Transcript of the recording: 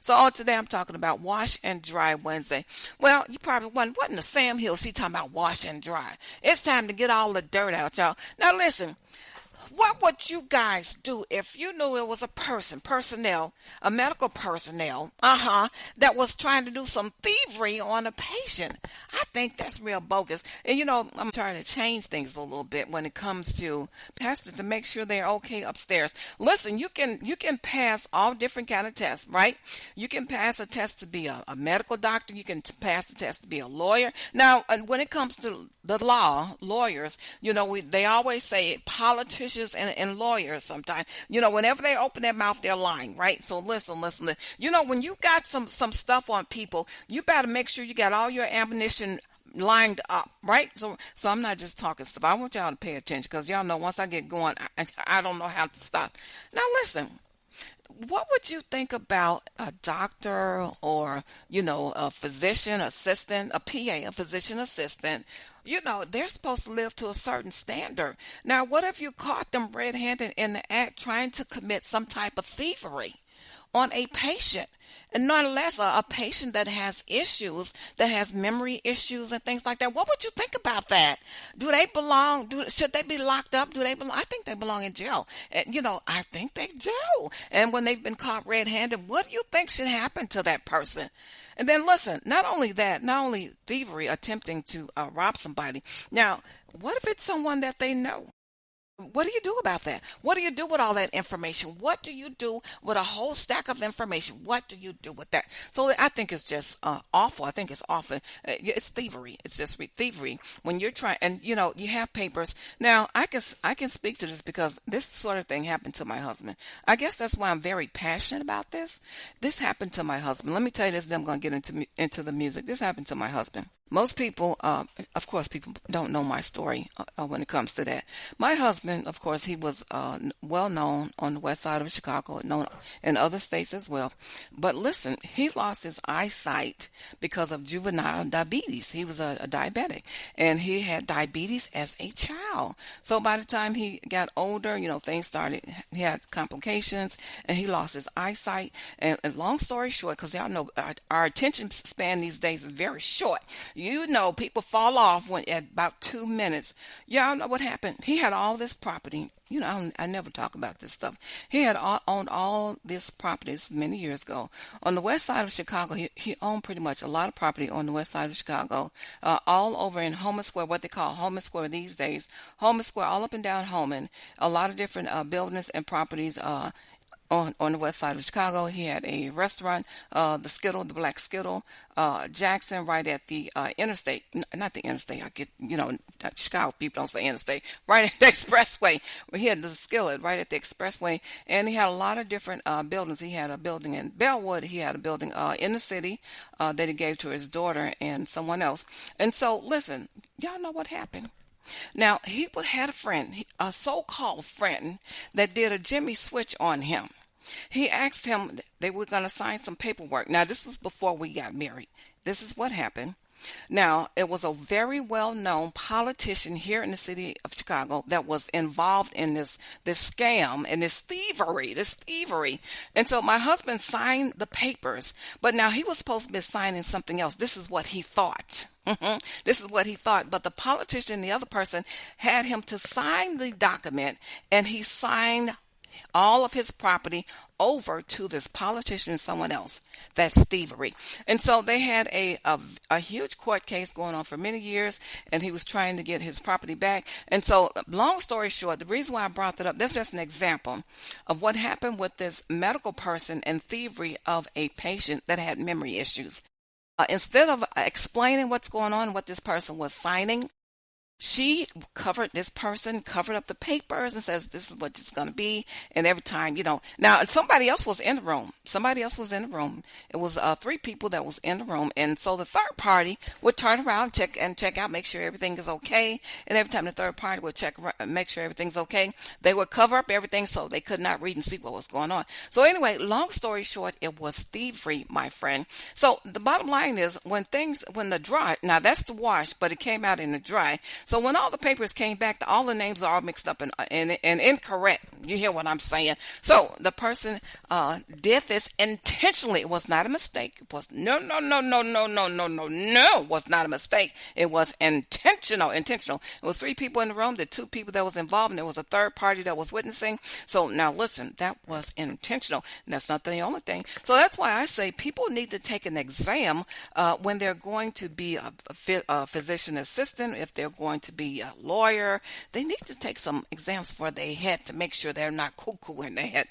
So today I'm talking about wash and dry Wednesday. Well, you probably wondering, what in the Sam Hill she talking about wash and dry? It's time to get all the dirt out, y'all. Now listen, what would you guys do if you knew it was a personnel, a medical personnel, that was trying to do some thievery on a patient? I think that's real bogus. And I'm trying to change things a little bit when it comes to pastors to make sure they're okay upstairs. Listen, you can pass all different kind of tests, right? You can pass a test to be a medical doctor. You can pass a test to be a lawyer. Now, when it comes to the law, lawyers, they always say politicians and lawyers sometimes, whenever they open their mouth, they're lying, right? So listen. When you got some stuff on people, you better make sure you got all your ammunition lined up, right? So I'm not just talking stuff. I want y'all to pay attention because y'all know once I get going, I don't know how to stop. Now listen. What would you think about a doctor or, a physician assistant, a PA, a physician assistant? They're supposed to live to a certain standard. Now, what if you caught them red-handed in the act trying to commit some type of thievery on a patient? And nonetheless, a patient that has issues, that has memory issues and things like that. What would you think about that? Do they belong? Should they be locked up? Do they belong? I think they belong in jail. And, I think they do. And when they've been caught red-handed, what do you think should happen to that person? And then listen, not only thievery, attempting to rob somebody. Now, what if it's someone that they know? What do you do about that? What do you do with all that information? What do you do with a whole stack of information? What do you do with that? So I think it's just awful. I think it's awful. It's thievery. It's just thievery when you're trying, and you have papers. Now I can speak to this because this sort of thing happened to my husband. I guess that's why I'm very passionate about this. This happened to my husband. Let me tell you this. Then I'm going to get into the music. This happened to my husband. Most people, of course, people don't know my story when it comes to that. My husband, of course, he was well known on the west side of Chicago, known in other states as well. But listen, he lost his eyesight because of juvenile diabetes. He was a diabetic, and he had diabetes as a child. So by the time he got older, things started. He had complications, and he lost his eyesight. And long story short, because y'all know our attention span these days is very short. People fall off at about 2 minutes. Y'all know what happened. He had all this property. I never talk about this stuff. He had owned all this properties many years ago. On the west side of Chicago, he owned pretty much a lot of property on the west side of Chicago, all over in Homan Square, what they call Homan Square these days. Homan Square, all up and down Homan. A lot of different buildings and properties on the west side of Chicago. He had a restaurant, the Black Skittle, Jackson, right at the interstate. Not the interstate. I get, Chicago people don't say interstate. Right at the expressway. He had the Skillet right at the expressway. And he had a lot of different buildings. He had a building in Bellwood. He had a building in the city that he gave to his daughter and someone else. And so, listen, y'all know what happened. Now, he had a friend, a so-called friend, that did a Jimmy switch on him. He asked him, they were going to sign some paperwork. Now, this was before we got married. This is what happened. Now, it was a very well-known politician here in the city of Chicago that was involved in this scam and this thievery. And so my husband signed the papers, but now he was supposed to be signing something else. This is what he thought. This is what he thought. But the politician, the other person, had him to sign the document, and he signed all of his property over to this politician and someone else. That's thievery. And so they had a huge court case going on for many years, and he was trying to get his property back. And so, long story short, the reason why I brought that up, that's just an example of what happened with this medical person and thievery of a patient that had memory issues. Instead of explaining what's going on, what this person was signing, she covered up the papers and says, this is what it's going to be. And every time, now somebody else was in the room. It was 3 people that was in the room. And so the third party would turn around, check out, make sure everything is okay. And every time the third party would make sure everything's okay, they would cover up everything so they could not read and see what was going on. So anyway, long story short, it was thievery, my friend. So the bottom line is, when the dry, now that's the wash, but it came out in the dry. So So when all the papers came back, all the names are all mixed up and incorrect. You hear what I'm saying? So the person did this intentionally. It was not a mistake. It was no. It was not a mistake. It was intentional. Intentional. It was three people in the room. The two people that was involved, and there was a third party that was witnessing. So now listen, that was intentional. And that's not the only thing. So that's why I say people need to take an exam when they're going to be a physician assistant, if they're going to be a lawyer. They need to take some exams for their head to make sure they're not cuckoo in their head.